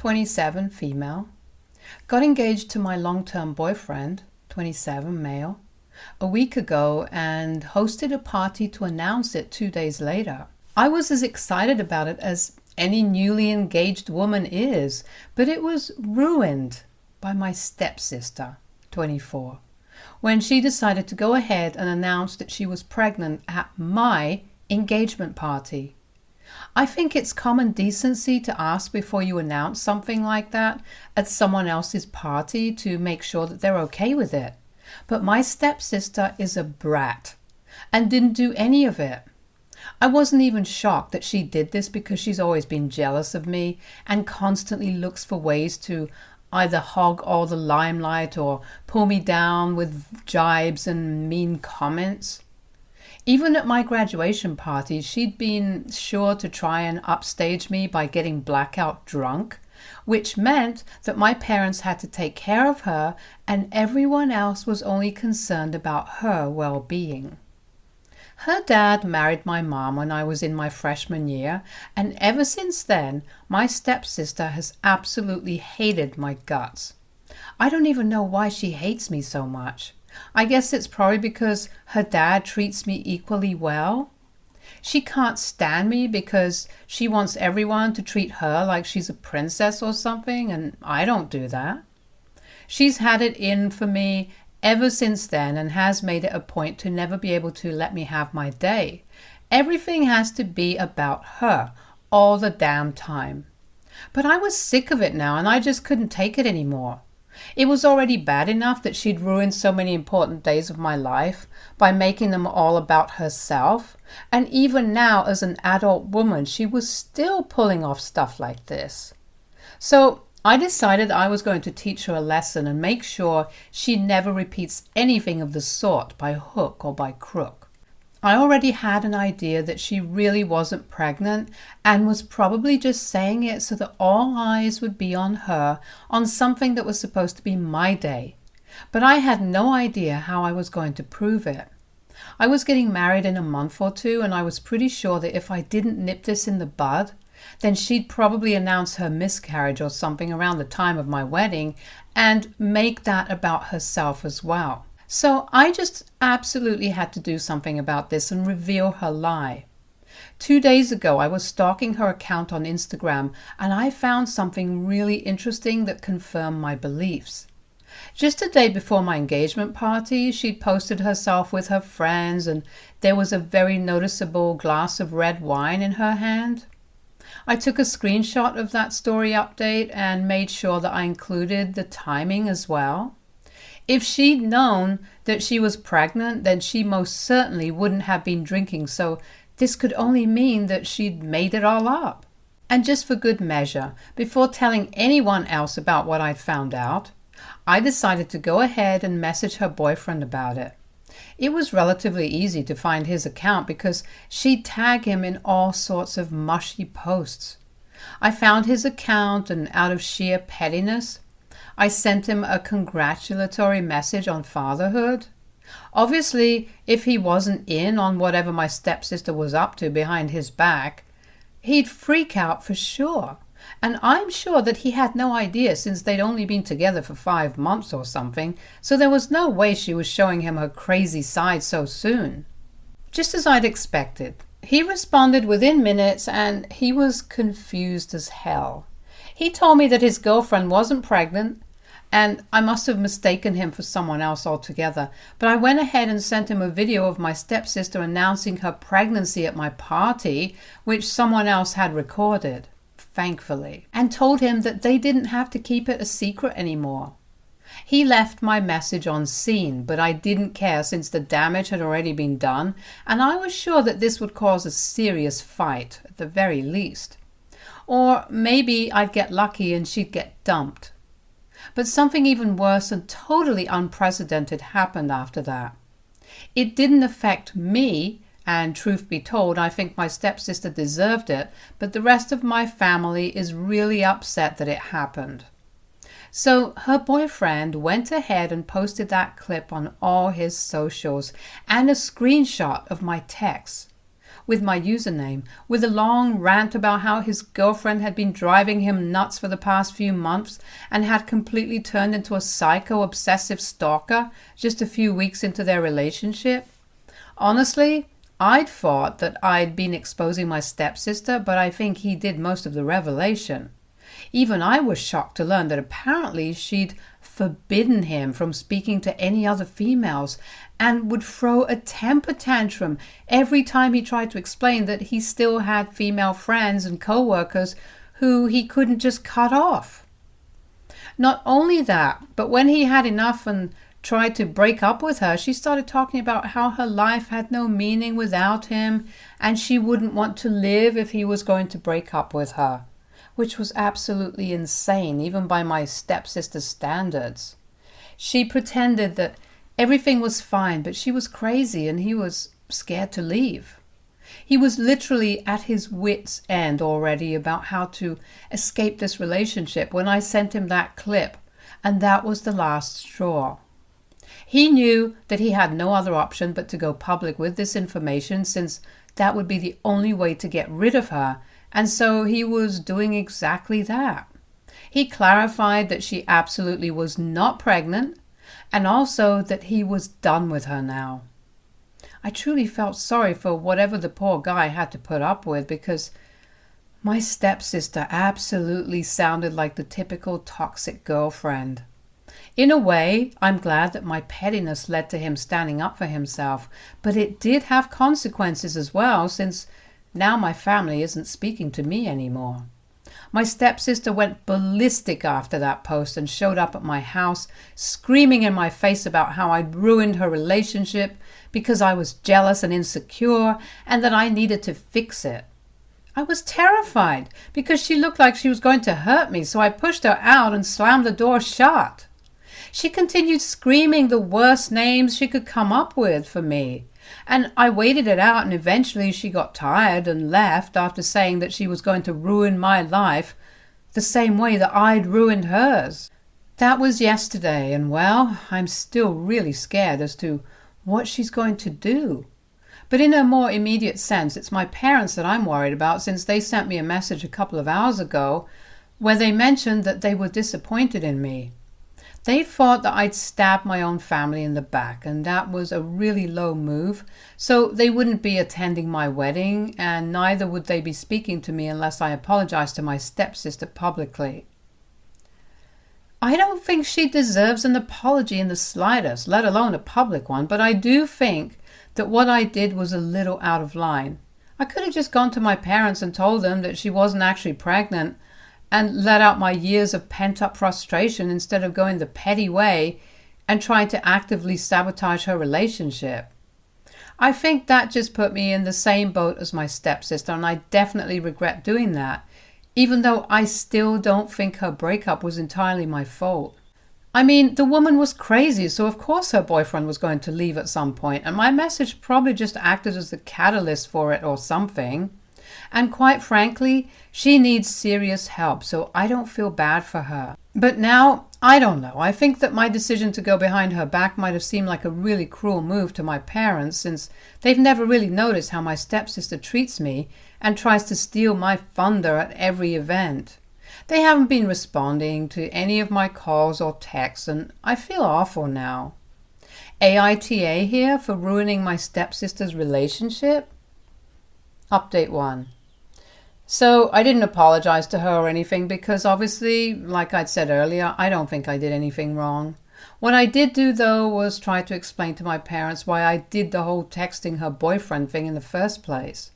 27, female. Got engaged to my long-term boyfriend, 27, male, a week ago and hosted a party to announce it 2 days later. I was as excited about it as any newly engaged woman is, but it was ruined by my stepsister, 24, when she decided to go ahead and announce that she was pregnant at my engagement party. I think it's common decency to ask before you announce something like that at someone else's party to make sure that they're okay with it. But my stepsister is a brat and didn't do any of it. I wasn't even shocked that she did this because she's always been jealous of me and constantly looks for ways to either hog all the limelight or pull me down with jibes and mean comments. Even at my graduation party, she'd been sure to try and upstage me by getting blackout drunk, which meant that my parents had to take care of her and everyone else was only concerned about her well-being. Her dad married my mom when I was in my freshman year, and ever since then, my stepsister has absolutely hated my guts. I don't even know why she hates me so much. I guess it's probably because her dad treats me equally well. She can't stand me because she wants everyone to treat her like she's a princess or something, and I don't do that. She's had it in for me ever since then and has made it a point to never be able to let me have my day. Everything has to be about her all the damn time. But I was sick of it now and I just couldn't take it anymore. It was already bad enough that she'd ruined so many important days of my life by making them all about herself, and even now as an adult woman she was still pulling off stuff like this. So I decided I was going to teach her a lesson and make sure she never repeats anything of the sort by hook or by crook. I already had an idea that she really wasn't pregnant and was probably just saying it so that all eyes would be on her on something that was supposed to be my day. But I had no idea how I was going to prove it. I was getting married in a month or two and I was pretty sure that if I didn't nip this in the bud, then she'd probably announce her miscarriage or something around the time of my wedding and make that about herself as well. So I just absolutely had to do something about this and reveal her lie. 2 days ago, I was stalking her account on Instagram and I found something really interesting that confirmed my beliefs. Just a day before my engagement party, she'd posted herself with her friends and there was a very noticeable glass of red wine in her hand. I took a screenshot of that story update and made sure that I included the timing as well. If she'd known that she was pregnant, then she most certainly wouldn't have been drinking, so this could only mean that she'd made it all up. And just for good measure, before telling anyone else about what I'd found out, I decided to go ahead and message her boyfriend about it. It was relatively easy to find his account because she'd tag him in all sorts of mushy posts. I found his account and out of sheer pettiness, I sent him a congratulatory message on fatherhood. Obviously, if he wasn't in on whatever my stepsister was up to behind his back, he'd freak out for sure. And I'm sure that he had no idea since they'd only been together for 5 months or something, so there was no way she was showing him her crazy side so soon. Just as I'd expected, he responded within minutes and he was confused as hell. He told me that his girlfriend wasn't pregnant and I must have mistaken him for someone else altogether, but I went ahead and sent him a video of my stepsister announcing her pregnancy at my party, which someone else had recorded, thankfully, and told him that they didn't have to keep it a secret anymore. He left my message on scene, but I didn't care since the damage had already been done, and I was sure that this would cause a serious fight, at the very least. Or maybe I'd get lucky and she'd get dumped. But something even worse and totally unprecedented happened after that. It didn't affect me, and truth be told, I think my stepsister deserved it, but the rest of my family is really upset that it happened. So her boyfriend went ahead and posted that clip on all his socials and a screenshot of my text, with my username, with a long rant about how his girlfriend had been driving him nuts for the past few months and had completely turned into a psycho-obsessive stalker just a few weeks into their relationship. Honestly, I'd thought that I'd been exposing my stepsister, but I think he did most of the revelation. Even I was shocked to learn that apparently she'd forbidden him from speaking to any other females and would throw a temper tantrum every time he tried to explain that he still had female friends and co-workers who he couldn't just cut off. Not only that, but when he had enough and tried to break up with her, she started talking about how her life had no meaning without him and she wouldn't want to live if he was going to break up with her, which was absolutely insane, even by my stepsister's standards. She pretended that everything was fine, but she was crazy and he was scared to leave. He was literally at his wit's end already about how to escape this relationship when I sent him that clip, and that was the last straw. He knew that he had no other option but to go public with this information, since that would be the only way to get rid of her, and so he was doing exactly that. He clarified that she absolutely was not pregnant, and also that he was done with her now. I truly felt sorry for whatever the poor guy had to put up with, because my stepsister absolutely sounded like the typical toxic girlfriend. In a way, I'm glad that my pettiness led to him standing up for himself, but it did have consequences as well, since now my family isn't speaking to me anymore. My stepsister went ballistic after that post and showed up at my house, screaming in my face about how I'd ruined her relationship because I was jealous and insecure and that I needed to fix it. I was terrified because she looked like she was going to hurt me, so I pushed her out and slammed the door shut. She continued screaming the worst names she could come up with for me, and I waited it out, and eventually she got tired and left after saying that she was going to ruin my life the same way that I'd ruined hers. That was yesterday, and well, I'm still really scared as to what she's going to do. But in a more immediate sense, it's my parents that I'm worried about, since they sent me a message a couple of hours ago where they mentioned that they were disappointed in me. They thought that I'd stabbed my own family in the back, and that was a really low move, so they wouldn't be attending my wedding, and neither would they be speaking to me unless I apologized to my stepsister publicly. I don't think she deserves an apology in the slightest, let alone a public one, but I do think that what I did was a little out of line. I could have just gone to my parents and told them that she wasn't actually pregnant, and let out my years of pent-up frustration instead of going the petty way and trying to actively sabotage her relationship. I think that just put me in the same boat as my stepsister, and I definitely regret doing that, even though I still don't think her breakup was entirely my fault. I mean, the woman was crazy, so of course her boyfriend was going to leave at some point, and my message probably just acted as the catalyst for it or something. And quite frankly, she needs serious help, so I don't feel bad for her. But now, I don't know. I think that my decision to go behind her back might have seemed like a really cruel move to my parents, since they've never really noticed how my stepsister treats me and tries to steal my thunder at every event. They haven't been responding to any of my calls or texts, and I feel awful now. AITA here for ruining my stepsister's relationship? Update 1. So I didn't apologize to her or anything because obviously, like I'd said earlier, I don't think I did anything wrong. What I did do though was try to explain to my parents why I did the whole texting her boyfriend thing in the first place.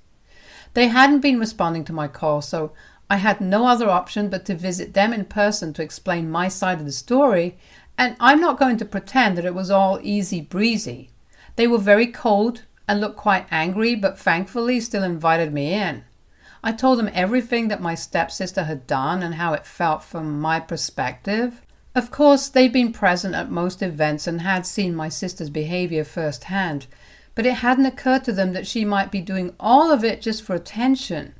They hadn't been responding to my call, so I had no other option but to visit them in person to explain my side of the story, and I'm not going to pretend that it was all easy breezy. They were very cold and looked quite angry, but thankfully still invited me in. I told them everything that my stepsister had done and how it felt from my perspective. Of course, they'd been present at most events and had seen my sister's behavior firsthand, but it hadn't occurred to them that she might be doing all of it just for attention.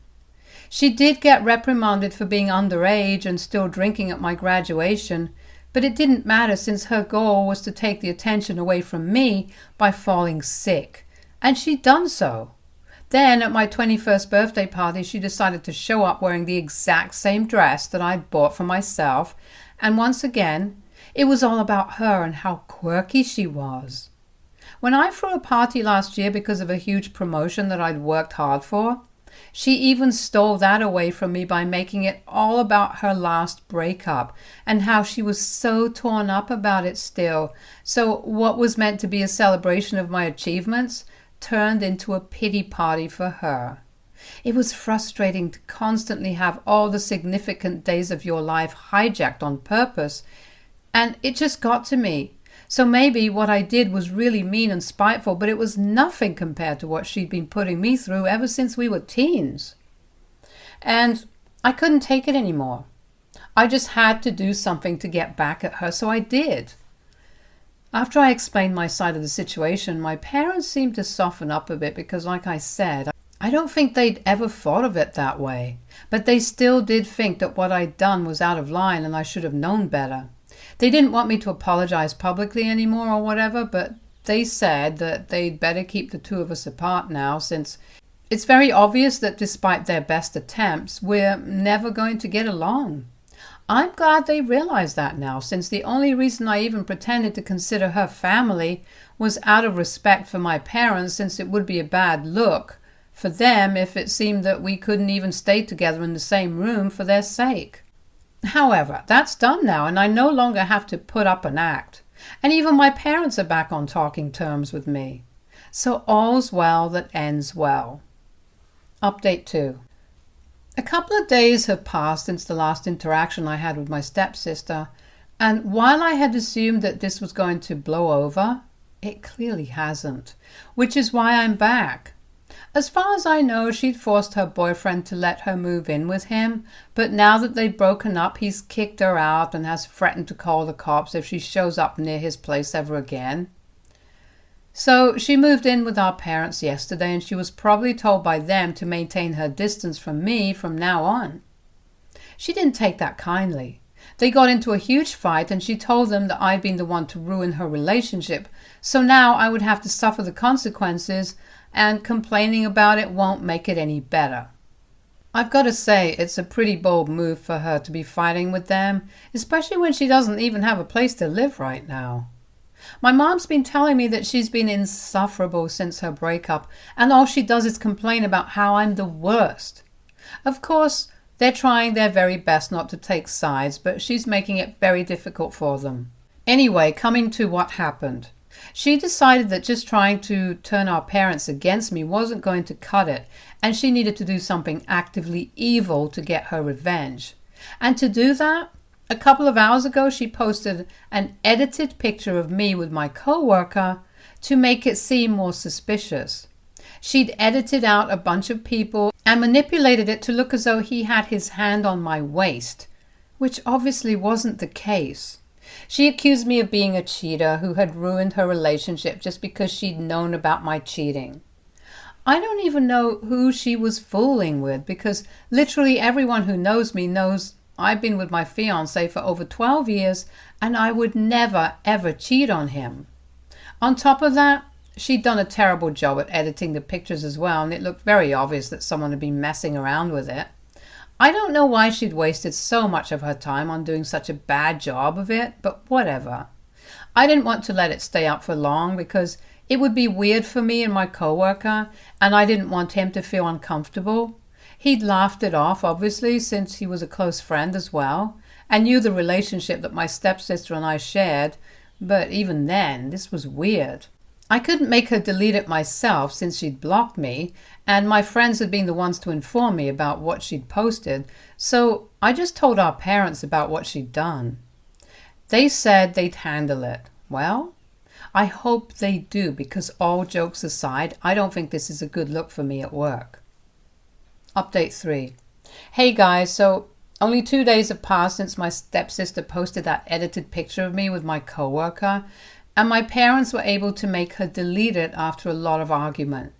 She did get reprimanded for being underage and still drinking at my graduation, but it didn't matter since her goal was to take the attention away from me by falling sick, and she'd done so. Then at my 21st birthday party, she decided to show up wearing the exact same dress that I'd bought for myself. And once again, it was all about her and how quirky she was. When I threw a party last year because of a huge promotion that I'd worked hard for, she even stole that away from me by making it all about her last breakup and how she was so torn up about it still. So what was meant to be a celebration of my achievements turned into a pity party for her. It was frustrating to constantly have all the significant days of your life hijacked on purpose, and it just got to me. So maybe what I did was really mean and spiteful, but it was nothing compared to what she'd been putting me through ever since we were teens. And I couldn't take it anymore. I just had to do something to get back at her, so I did. After I explained my side of the situation, my parents seemed to soften up a bit because, like I said, I don't think they'd ever thought of it that way. But they still did think that what I'd done was out of line and I should have known better. They didn't want me to apologize publicly anymore or whatever, but they said that they'd better keep the two of us apart now, since it's very obvious that despite their best attempts, we're never going to get along. I'm glad they realize that now, since the only reason I even pretended to consider her family was out of respect for my parents, since it would be a bad look for them if it seemed that we couldn't even stay together in the same room for their sake. However, that's done now, and I no longer have to put up an act. And even my parents are back on talking terms with me. So all's well that ends well. Update 2. A couple of days have passed since the last interaction I had with my stepsister, and while I had assumed that this was going to blow over, it clearly hasn't, which is why I'm back. As far as I know, she'd forced her boyfriend to let her move in with him, but now that they've broken up, he's kicked her out and has threatened to call the cops if she shows up near his place ever again. So she moved in with our parents yesterday, and she was probably told by them to maintain her distance from me from now on. She didn't take that kindly. They got into a huge fight, and she told them that I'd been the one to ruin her relationship, so now I would have to suffer the consequences, and complaining about it won't make it any better. I've got to say, it's a pretty bold move for her to be fighting with them, especially when she doesn't even have a place to live right now. My mom's been telling me that she's been insufferable since her breakup, and all she does is complain about how I'm the worst. Of course, they're trying their very best not to take sides, but she's making it very difficult for them. Anyway, coming to what happened. She decided that just trying to turn our parents against me wasn't going to cut it, and she needed to do something actively evil to get her revenge. And to do that, a couple of hours ago, she posted an edited picture of me with my coworker to make it seem more suspicious. She'd edited out a bunch of people and manipulated it to look as though he had his hand on my waist, which obviously wasn't the case. She accused me of being a cheater who had ruined her relationship just because she'd known about my cheating. I don't even know who she was fooling with, because literally everyone who knows me knows I've been with my fiancé for over 12 years and I would never ever cheat on him. On top of that, she'd done a terrible job at editing the pictures as well, and it looked very obvious that someone had been messing around with it. I don't know why she'd wasted so much of her time on doing such a bad job of it, but whatever. I didn't want to let it stay up for long because it would be weird for me and my coworker, and I didn't want him to feel uncomfortable. He'd laughed it off, obviously, since he was a close friend as well, and knew the relationship that my stepsister and I shared, but even then, this was weird. I couldn't make her delete it myself since she'd blocked me, and my friends had been the ones to inform me about what she'd posted, so I just told our parents about what she'd done. They said they'd handle it. Well, I hope they do, because all jokes aside, I don't think this is a good look for me at work. Update 3. Hey guys, so only 2 days have passed since my stepsister posted that edited picture of me with my coworker, and my parents were able to make her delete it after a lot of argument.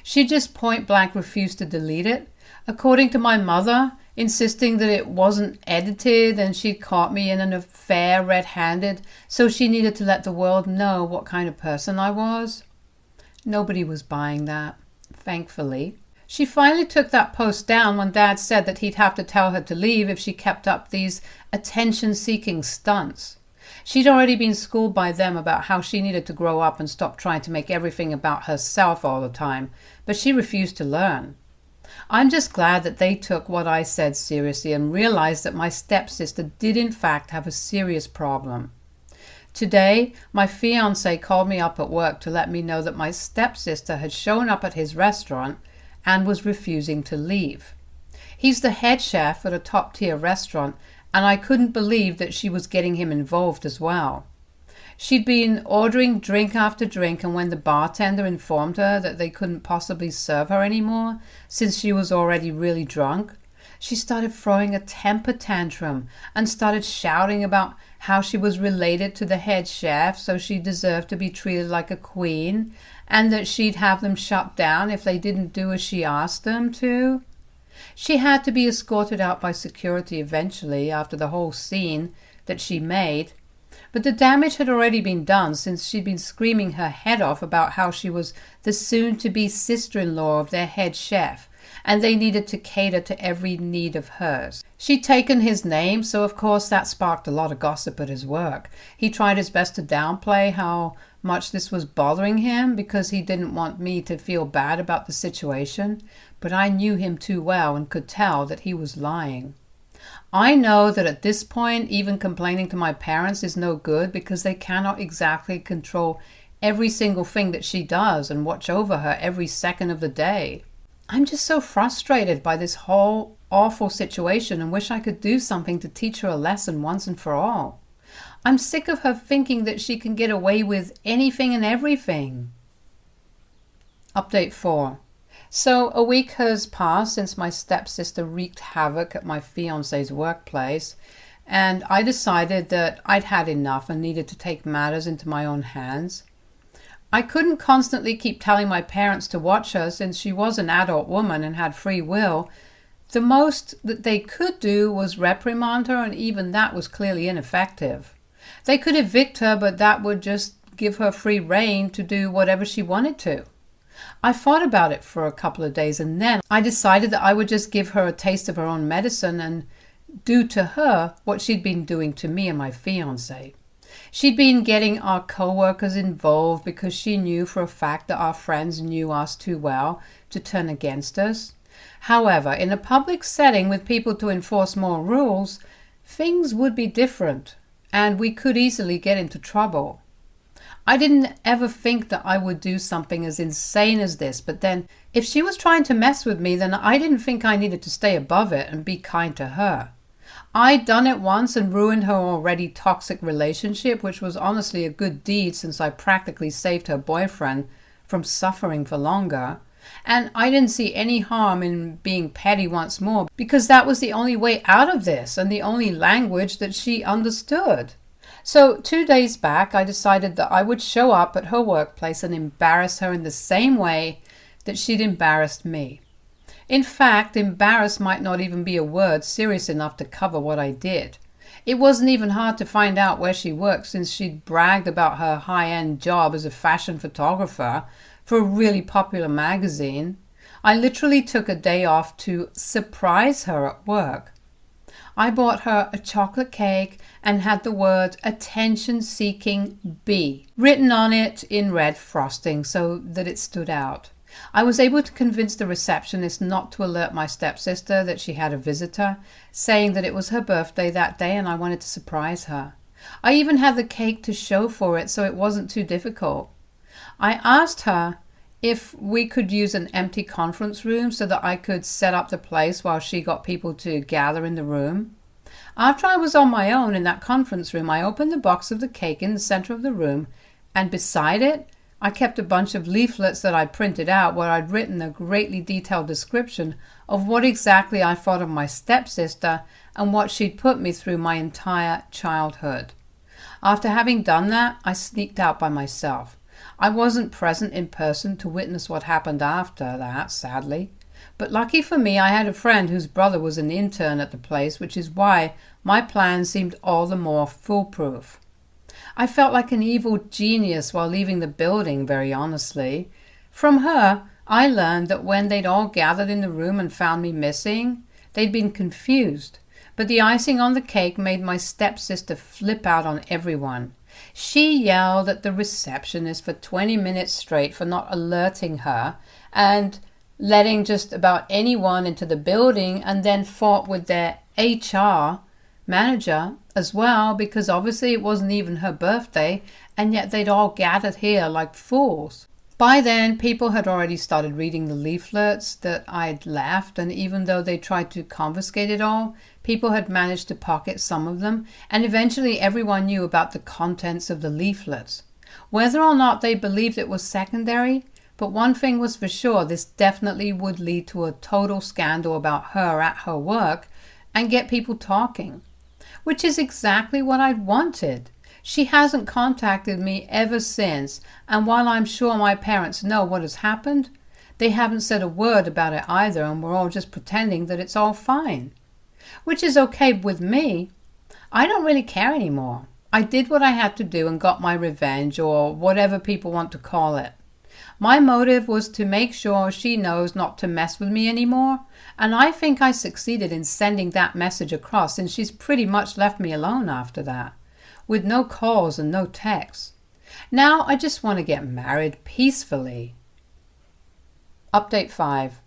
She just point blank refused to delete it, according to my mother, insisting that it wasn't edited and she'd caught me in an affair red-handed, so she needed to let the world know what kind of person I was. Nobody was buying that. thankfully. She finally took that post down when Dad said that he'd have to tell her to leave if she kept up these attention-seeking stunts. She'd already been schooled by them about how she needed to grow up and stop trying to make everything about herself all the time, but she refused to learn. I'm just glad that they took what I said seriously and realized that my stepsister did in fact have a serious problem. Today, my fiancé called me up at work to let me know that my stepsister had shown up at his restaurant and was refusing to leave. He's the head chef at a top-tier restaurant, and I couldn't believe that she was getting him involved as well. She'd been ordering drink after drink, and when the bartender informed her that they couldn't possibly serve her anymore since she was already really drunk, she started throwing a temper tantrum and started shouting about how she was related to the head chef, so she deserved to be treated like a queen, and that she'd have them shut down if they didn't do as she asked them to. She had to be escorted out by security eventually after the whole scene that she made, but the damage had already been done since she'd been screaming her head off about how she was the soon-to-be sister-in-law of their head chef, and they needed to cater to every need of hers. She'd taken his name, so of course that sparked a lot of gossip at his work. He tried his best to downplay how much this was bothering him because he didn't want me to feel bad about the situation, but I knew him too well and could tell that he was lying. I know that at this point, even complaining to my parents is no good because they cannot exactly control every single thing that she does and watch over her every second of the day. I'm just so frustrated by this whole awful situation and wish I could do something to teach her a lesson once and for all. I'm sick of her thinking that she can get away with anything and everything. Update 4. So a week has passed since my stepsister wreaked havoc at my fiancé's workplace, and I decided that I'd had enough and needed to take matters into my own hands. I couldn't constantly keep telling my parents to watch her since she was an adult woman and had free will. The most that they could do was reprimand her, and even that was clearly ineffective. They could evict her, but that would just give her free rein to do whatever she wanted to. I thought about it for a couple of days, and then I decided that I would just give her a taste of her own medicine and do to her what she'd been doing to me and my fiancé. She'd been getting our co-workers involved because she knew for a fact that our friends knew us too well to turn against us. However, in a public setting with people to enforce more rules, things would be different, and we could easily get into trouble. I didn't ever think that I would do something as insane as this, but then if she was trying to mess with me, then I didn't think I needed to stay above it and be kind to her. I'd done it once and ruined her already toxic relationship, which was honestly a good deed since I practically saved her boyfriend from suffering for longer. And I didn't see any harm in being petty once more because that was the only way out of this and the only language that she understood. So 2 days back, I decided that I would show up at her workplace and embarrass her in the same way that she'd embarrassed me. In fact, embarrass might not even be a word serious enough to cover what I did. It wasn't even hard to find out where she worked since she'd bragged about her high-end job as a fashion photographer for a really popular magazine. I literally took a day off to surprise her at work. I bought her a chocolate cake and had the word attention-seeking B written on it in red frosting so that it stood out. I was able to convince the receptionist not to alert my stepsister that she had a visitor, saying that it was her birthday that day and I wanted to surprise her. I even had the cake to show for it, so it wasn't too difficult. I asked her if we could use an empty conference room so that I could set up the place while she got people to gather in the room. After I was on my own in that conference room, I opened the box of the cake in the center of the room, and beside it, I kept a bunch of leaflets that I'd printed out where I'd written a greatly detailed description of what exactly I thought of my stepsister and what she'd put me through my entire childhood. After having done that, I sneaked out by myself. I wasn't present in person to witness what happened after that, sadly. But lucky for me, I had a friend whose brother was an intern at the place, which is why my plan seemed all the more foolproof. I felt like an evil genius while leaving the building, very honestly. From her, I learned that when they'd all gathered in the room and found me missing, they'd been confused. But the icing on the cake made my stepsister flip out on everyone. She yelled at the receptionist for 20 minutes straight for not alerting her and letting just about anyone into the building, and then fought with their HR manager as well, because obviously it wasn't even her birthday, and yet they'd all gathered here like fools. By then, people had already started reading the leaflets that I'd left, and even though they tried to confiscate it all, people had managed to pocket some of them, and eventually everyone knew about the contents of the leaflets. Whether or not they believed it was secondary, but one thing was for sure, this definitely would lead to a total scandal about her at her work and get people talking, which is exactly what I'd wanted. She hasn't contacted me ever since, and while I'm sure my parents know what has happened, they haven't said a word about it either, and we're all just pretending that it's all fine. Which is okay with me. I don't really care anymore. I did what I had to do and got my revenge, or whatever people want to call it. My motive was to make sure she knows not to mess with me anymore, and I think I succeeded in sending that message across, since she's pretty much left me alone after that, with no calls and no texts. Now I just want to get married peacefully. Update 5.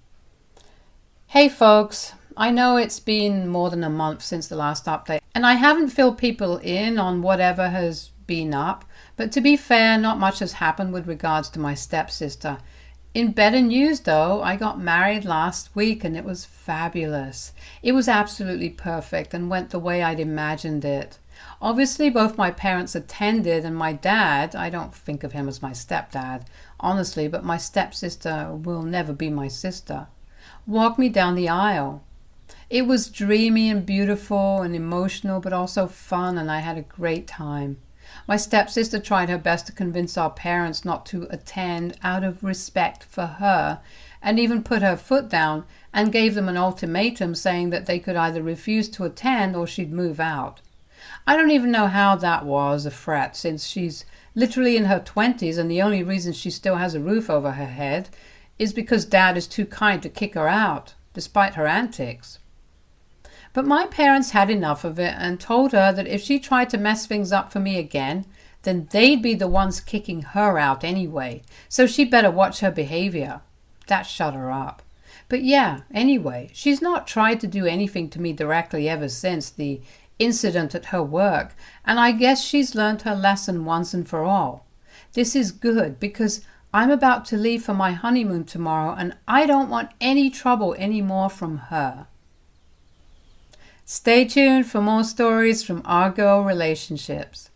Hey folks, I know it's been more than a month since the last update, and I haven't filled people in on whatever has been up, but to be fair, not much has happened with regards to my stepsister. In better news though, I got married last week and it was fabulous. It was absolutely perfect and went the way I'd imagined it. Obviously both my parents attended, and my dad, I don't think of him as my stepdad, honestly, but my stepsister will never be my sister, walked me down the aisle. It was dreamy and beautiful and emotional, but also fun, and I had a great time. My stepsister tried her best to convince our parents not to attend out of respect for her, and even put her foot down and gave them an ultimatum saying that they could either refuse to attend or she'd move out. I don't even know how that was a threat, since she's literally in her 20s and the only reason she still has a roof over her head is because Dad is too kind to kick her out, despite her antics. But my parents had enough of it and told her that if she tried to mess things up for me again, then they'd be the ones kicking her out anyway, so she better watch her behavior. That shut her up. But yeah, anyway, she's not tried to do anything to me directly ever since the incident at her work, and I guess she's learned her lesson once and for all. This is good, because I'm about to leave for my honeymoon tomorrow, and I don't want any trouble anymore from her. Stay tuned for more stories from our girl relationships.